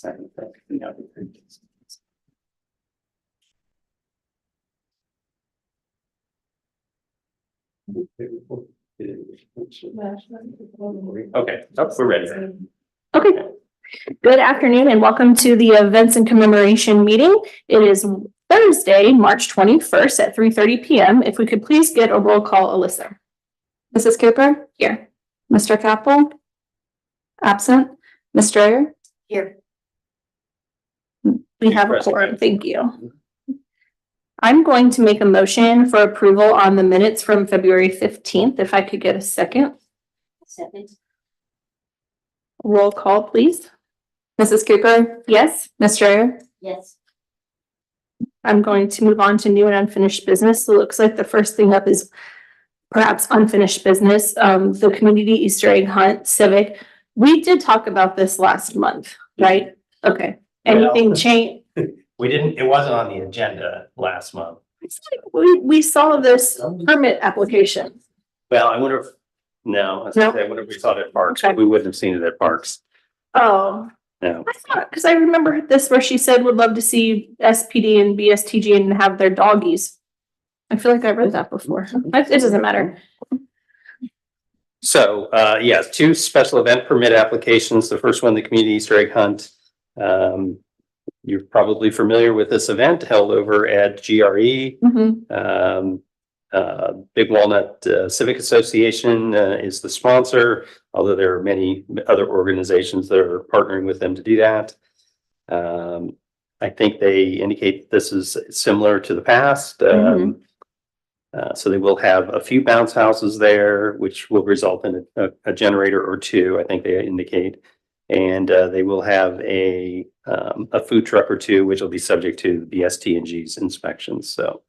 Okay, we're ready. Okay. Good afternoon and welcome to the events and commemoration meeting. It is Thursday, March 21st at 3:30 p.m. If we could please get a roll call, Alyssa. Mrs. Cooper? Here. Mr. Capel? Absent. Ms. Strayer? Here. We have a quorum, thank you. I'm going to make a motion for approval on the minutes from February 15th. If I could get a second. Second. Roll call, please. Mrs. Cooper? Yes. Ms. Strayer? Yes. I'm going to move on to new and unfinished business. So it looks like the first thing up is perhaps unfinished business, the community Easter egg hunt civic. We did talk about this last month, right? Okay. Anything change? We didn't, it wasn't on the agenda last month. We saw this permit application. Well, I wonder if, no, I was gonna say, I wonder if we saw it at Parks, Okay. we wouldn't have seen it at Parks. Oh, No. I thought, because I remember this where she said would love to see SPD and BSTG and have their doggies. I feel like I read that before. It doesn't matter. So, yes, two special event permit applications. The first one, the community Easter egg hunt. You're probably familiar with this event held over at GRE. Big Walnut Civic Association is the sponsor, although there are many other organizations that are partnering with them to do that. I think they indicate this is similar to the past. So they will have a few bounce houses there, which will result in a generator or two, I think they indicate. And they will have a food truck or two, which will be subject to the ST&G's inspections. So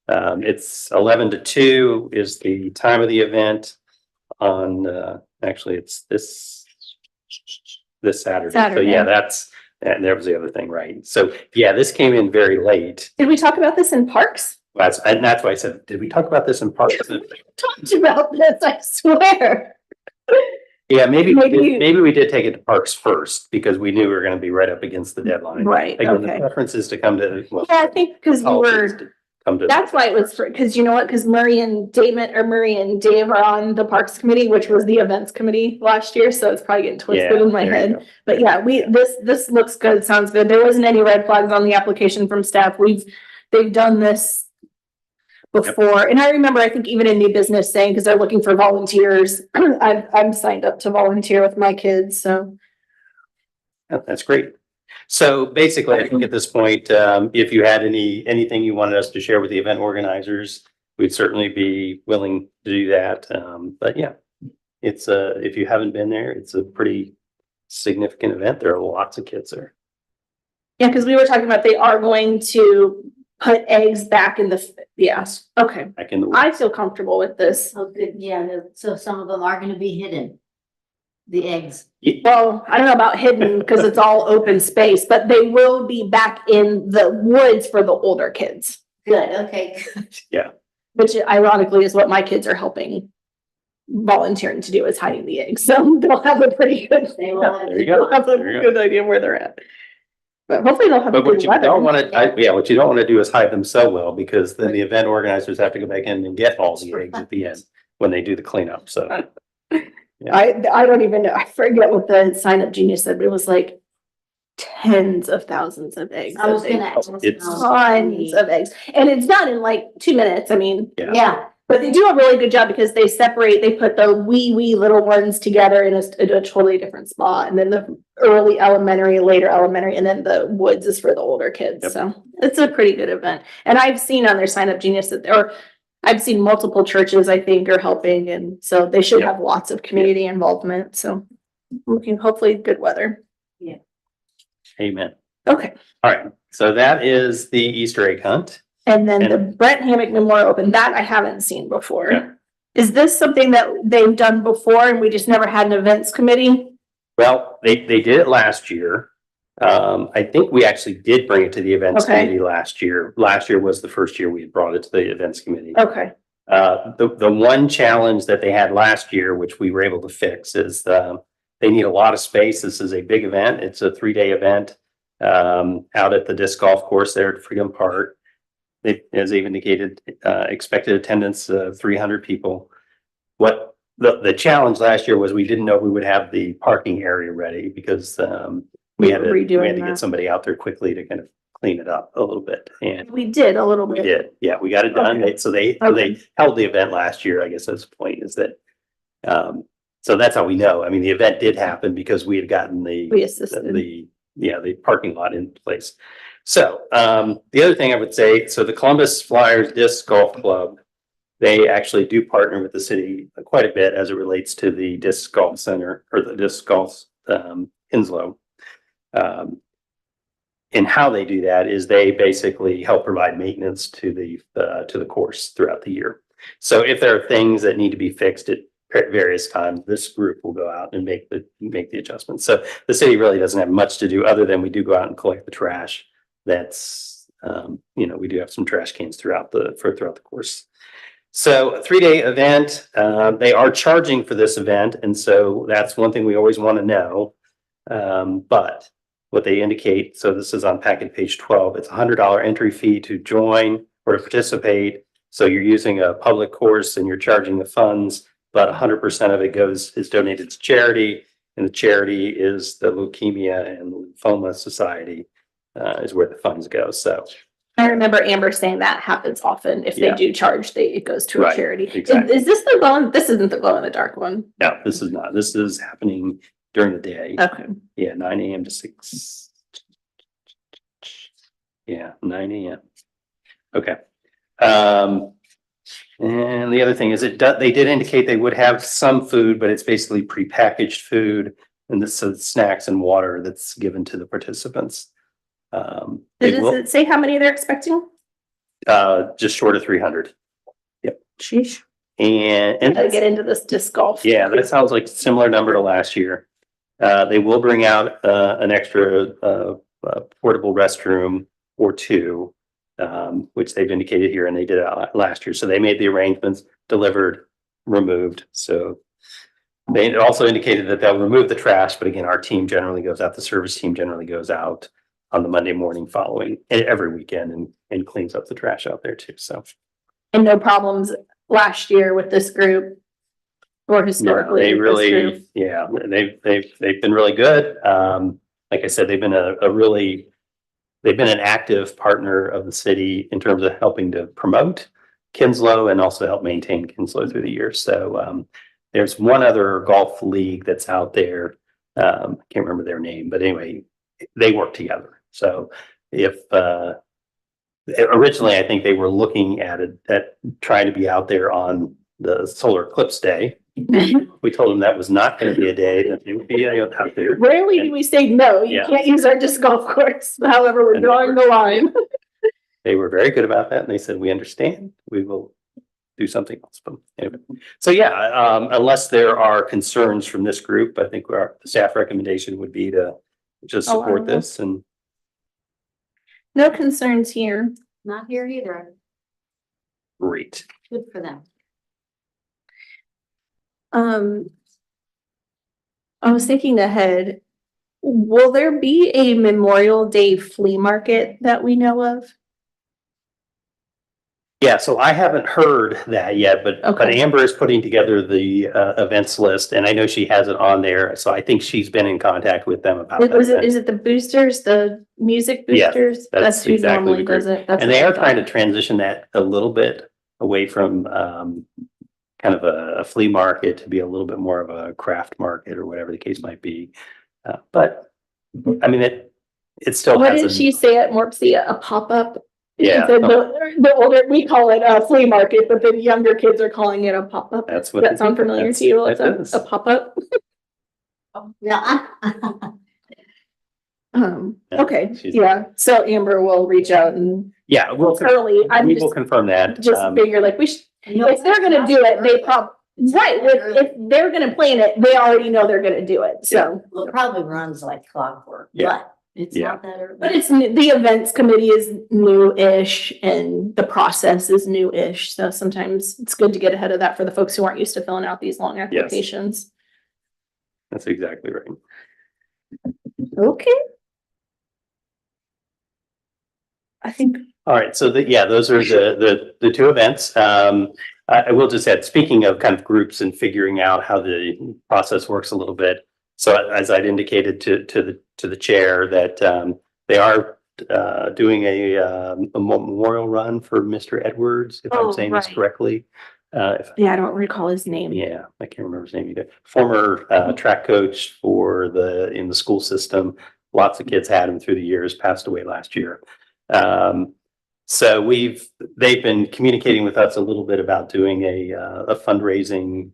it's 11 to 2 is the time of the event on, actually it's this Saturday. So yeah, and there was the other thing, right? So yeah, this came in very late. Did we talk about this in Parks? And that's why I said, did we talk about this in Parks? We talked about this, I swear. Yeah, maybe we did take it to Parks first because we knew we were going to be right up against the deadline. Right, Again, okay. the preference is to come to, well, Yeah, I think because we were, that's why it was, because you know what, because Murray and Dave are on the Parks Committee, which was the events committee last year, so it's probably getting twisted in my head. But yeah, this looks good, sounds good. There wasn't any red flags on the application from staff. They've done this before. And I remember, I think even in new business saying, because they're looking for volunteers, I'm signed up to volunteer with my kids, so. That's great. So basically, I think at this point, if you had anything you wanted us to share with the event organizers, we'd certainly be willing to do that. But yeah, it's if you haven't been there, it's a pretty significant event. There are lots of kids there. Yeah, because we were talking about they are going to put eggs back in the, yes, okay. Back in the I feel comfortable with this. Oh, good. Yeah, so some of them are gonna be hidden. The eggs. Well, I don't know about hidden because it's all open space, but they will be back in the woods for the older kids. Good, okay. Yeah. Which ironically is what my kids are helping volunteering to do, is hiding the eggs. So they'll have a pretty good, They will have. There you go. they'll have a good idea where they're at. But hopefully they'll have But what good you weather. don't want to, what you don't want to do is hide them so well, because then the event organizers have to go back in and get all the eggs at the end when they do the cleanup. So I don't even know. I forget what the sign up genius said, but it was like tens of thousands of eggs. I was that they- gonna ask. Tons of eggs. And it's done in like 2 minutes. I mean, Yeah, but they do a really good job because they put the wee little ones together in a totally different spot. And then the early elementary, later elementary, and then the woods is for the older kids. Yep. So it's a pretty good event. And I've seen on their sign up genius I've seen multiple churches, I think, are helping. And so they should Yep. have lots of community involvement. So looking, hopefully good weather. amen. Okay. All right. So that is the Easter egg hunt. And then the Brent Hammock Memorial Open, that I haven't seen before. Yeah. Is this something that they've done before and we just never had an events committee? Well, they did it last year. I think we actually did bring it to the events Okay. committee last year. Last year was the first year we had brought it to the events committee. Okay. The one challenge that they had last year, which we were able to fix, is They need a lot of space. This is a big event. It's a 3-day event out at the disc golf course there at Freedom Park. As they've indicated, expected attendance of 300 people. What the challenge last year was we didn't know we would have the parking area ready because we had to get somebody out there quickly to kind of clean it up a little bit. And We did a little we bit. did. Yeah, we got it done. Okay. They held the event last year, I guess that's the point is that so that's how we know. I mean, the event did happen because we had gotten We assisted. the parking lot in place. So the other thing I would say, so the Columbus Flyers Disc Golf Club, they actually do partner with the city quite a bit as it relates to the disc golf center or the disc golf Henslow. And how they do that is they basically help provide maintenance to the course throughout the year. So if there are things that need to be fixed at various times, this group will go out and make the adjustments. So the city really doesn't have much to do other than we do go out and collect the trash. That's we do have some trash cans throughout the course. So a 3-day event, they are charging for this event. And so that's one thing we always want to know. But what they indicate, so this is on packet page 12, it's $100 entry fee to join or to participate. So you're using a public course and you're charging the funds, but 100% of it is donated to charity. And the charity is the Leukemia and Lymphoma Society is where the funds go. So I remember Amber saying that happens often. If they do charge, it goes to a charity. Exactly. Is this the glow? This isn't the glow in the dark one. No, this is not. This is happening during the day. Okay. Yeah, 9 a.m. to 6. Yeah, 9 a.m. Okay. And the other thing is they did indicate they would have some food, but it's basically prepackaged food and this is snacks and water that's given to the participants. Does it say how many they're expecting? Just short of 300. Yep. Sheesh. And I get into this disc golf. Yeah, that sounds like a similar number to last year. They will bring out an extra portable restroom or two, which they've indicated here, and they did it last year. So they made the arrangements, delivered, removed. So they also indicated that they'll remove the trash, but again, our team generally goes out. The service team generally goes out on the Monday morning following every weekend and cleans up the trash out there too. So, and no problems last year with this group or historically. No, they really, yeah, they've been really good. Like I said, they've been an active partner of the city in terms of helping to promote Kinslow and also help maintain Kinslow through the years. So there's one other golf league that's out there. I can't remember their name, but anyway, they work together. So if originally, I think they were looking at trying to be out there on the solar eclipse day. We told them that was not going to be a day that they would be out there. Rarely do we say no, you can't use our disc golf course. However, we're drawing the line. They were very good about that. And they said, we understand, we will do something else. But anyway, so yeah, unless there are concerns from this group, I think the staff recommendation would be to just support this. And no concerns here. Not here either. great. Good for them. I was thinking ahead. Will there be a Memorial Day flea market that we know of? Yeah, so I haven't heard that yet, but Amber is putting together the events list, and I know she has it on there. So I think she's been in contact with them about that. Is it the boosters, the music boosters? Yeah, that's who exactly normally does it. And they are trying to transition that a little bit away from kind of a flea market to be a little bit more of a craft market or whatever the case might be. But I mean, it still What has. did she say at Morpsey? A pop-up? Yeah. The older, we call it a flea market, but the younger kids are calling it a pop-up. That's what. Does that sound familiar to you? It's does. a pop-up. Yeah. Okay, yeah. So Amber will reach out and Yeah, we will confirm that. Just figure like we should, if they're gonna do it, they right, if they're gonna plan it, they already know they're gonna do it, so. Well, it probably runs like clockwork, but it's not that early. But it's, the events committee is new-ish and the process is new-ish, so sometimes it's good to get ahead of that for the folks who aren't used to filling out these long applications. That's exactly right. Okay. I think, All right, so those are the two events. I will just add, speaking of kind of groups and figuring out how the process works a little bit. So as I'd indicated to the chair that they are doing a memorial run for Mr. Edwards, if I'm Oh, saying this right. correctly. yeah, I don't recall his name. Yeah, I can't remember his name either. Former track coach in the school system. Lots of kids had him through the years, passed away last year. So they've been communicating with us a little bit about doing a fundraising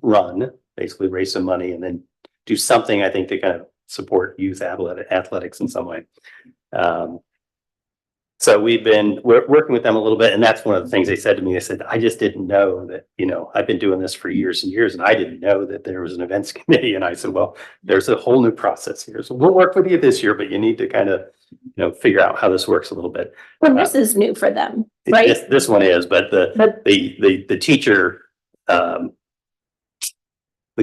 run, basically raise some money and then do something, I think, to kind of support youth athletics in some way. So we're working with them a little bit, and that's one of the things they said to me. They said, I just didn't know that, I've been doing this for years and years, and I didn't know that there was an events committee. And I said, well, there's a whole new process here. So we'll work with you this year, but you need to kind of, figure out how this works a little bit. Well, this is new for them, right? This one is, but the teacher, the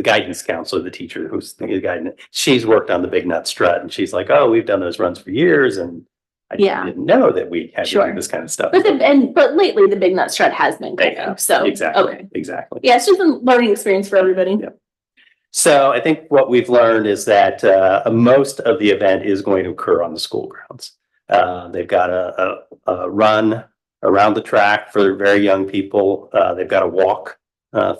guidance counselor, the teacher who's the guidance, she's worked on the Big Nut Strut, and she's like, oh, we've done those runs for years, and I Yeah. didn't know that we had to Sure. do this kind of stuff. But lately the Big Nut Strut has been kind of, so. Exactly. Okay. Exactly. Yeah, it's just a learning experience for everybody. Yeah. So I think what we've learned is that most of the event is going to occur on the school grounds. They've got a run around the track for very young people. They've got a walk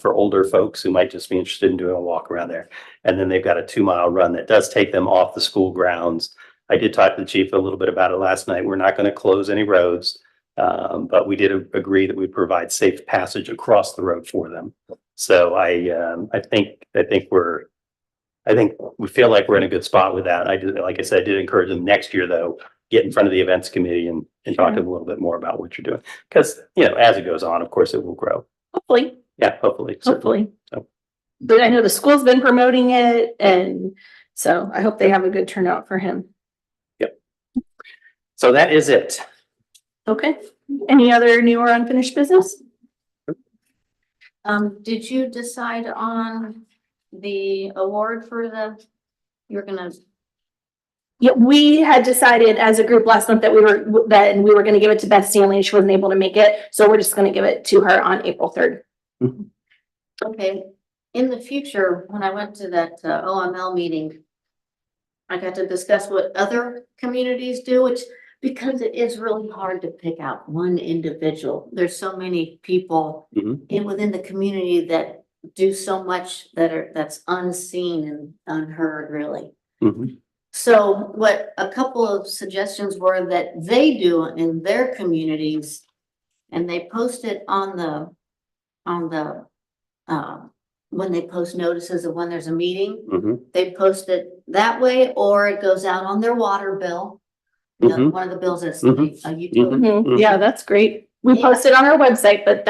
for older folks who might just be interested in doing a walk around there. And then they've got a 2-mile run that does take them off the school grounds. I did talk to the chief a little bit about it last night. We're not going to close any roads, but we did agree that we provide safe passage across the road for them. So I think we feel like we're in a good spot with that. Like I said, I did encourage them next year, though, get in front of the events committee and talk to them a little bit more about what you're doing. Because, as it goes on, of course, it will grow. Hopefully. Yeah, hopefully. Hopefully. So. But I know the school's been promoting it, and so I hope they have a good turnout for him. Yep. So that is it. Okay. Any other new or unfinished business? Did you decide on the award for you're gonna? Yeah, we had decided as a group last month that we were going to give it to Beth Stanley, and she wasn't able to make it. So we're just going to give it to her on April 3rd. Okay. In the future, when I went to that OML meeting, I got to discuss what other communities do, because it is really hard to pick out one individual. There's so many people within the community that do so much that's unseen and unheard, really. So what a couple of suggestions were that they do in their communities, and they post it on the when they post notices of when there's a meeting, they post it that way, or it goes out on their water bill. One of the bills that's a utility. Yeah, that's great. We posted on our website, but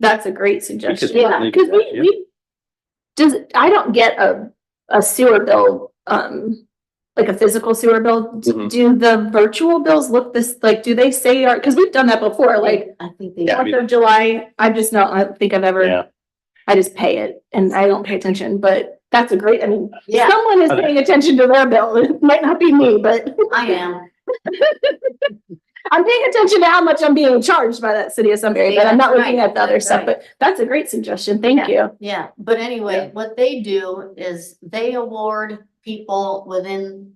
that's a great suggestion. Yeah, because I don't get a sewer bill, like a physical sewer bill. Do the virtual bills look do they say, because we've done that before, like I think they 4th of July, I don't think I've ever, I just pay it and I don't pay attention, but that's a great, someone is paying attention to their bill. It might not be me, but I am. I'm paying attention to how much I'm being charged by that city of Sunbury, but I'm not looking at the other stuff, but that's a great suggestion. Thank you. Yeah, but anyway, what they do is they award people within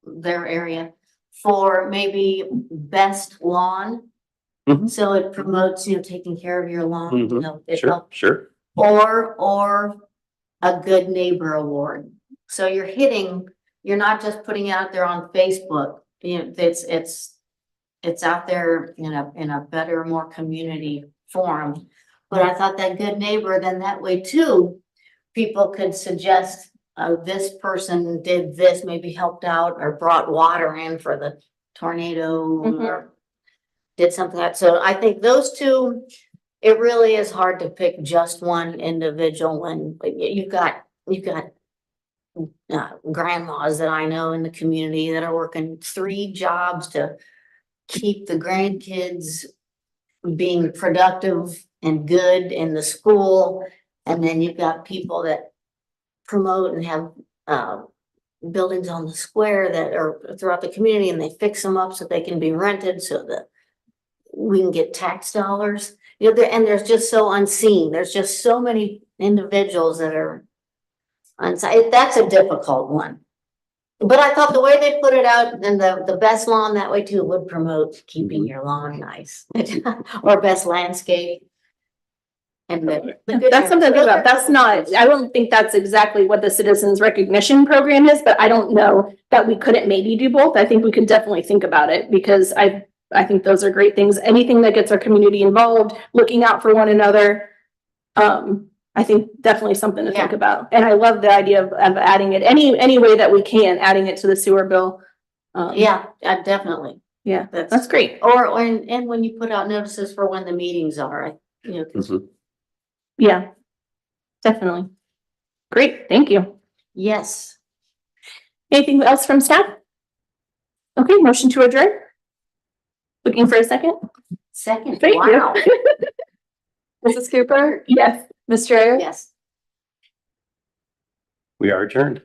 their area for maybe best lawn. So it promotes, taking care of your lawn, Sure. Or a good neighbor award. So you're not just putting it out there on Facebook. It's out there in a better, more community forum. But I thought that good neighbor, then that way too, people could suggest this person did this, maybe helped out or brought water in for the tornado or did something like that. So I think those two, it really is hard to pick just one individual when you've got grandmas that I know in the community that are working 3 jobs to keep the grandkids being productive and good in the school. And then you've got people that promote and have, buildings on the square that are throughout the community, and they fix them up so they can be rented so that we can get tax dollars. You know, and there's just so unseen. There's just so many individuals that are unseen. That's a difficult one. But I thought the way they put it out, and the best lawn that way too would promote keeping your lawn nice. Or best landscape. And That's something to think about. That's not, I don't think that's exactly what the citizens recognition program is, but I don't know that we couldn't maybe do both. I think we could definitely think about it because I think those are great things. Anything that gets our community involved, looking out for one another. I think definitely something to think about. And I love the idea of adding it any way that we can, adding it to the sewer bill. Yeah, definitely. Yeah, that's great. Or and when you put out notices for when the meetings are, you know, 'cause Yeah, definitely. Great, thank you. yes. Anything else from staff? Okay, motion to adjourn. Looking for a second? Second, Thank you. wow. Mrs. Cooper, Yes. Ms. Strayer, Yes. We are adjourned.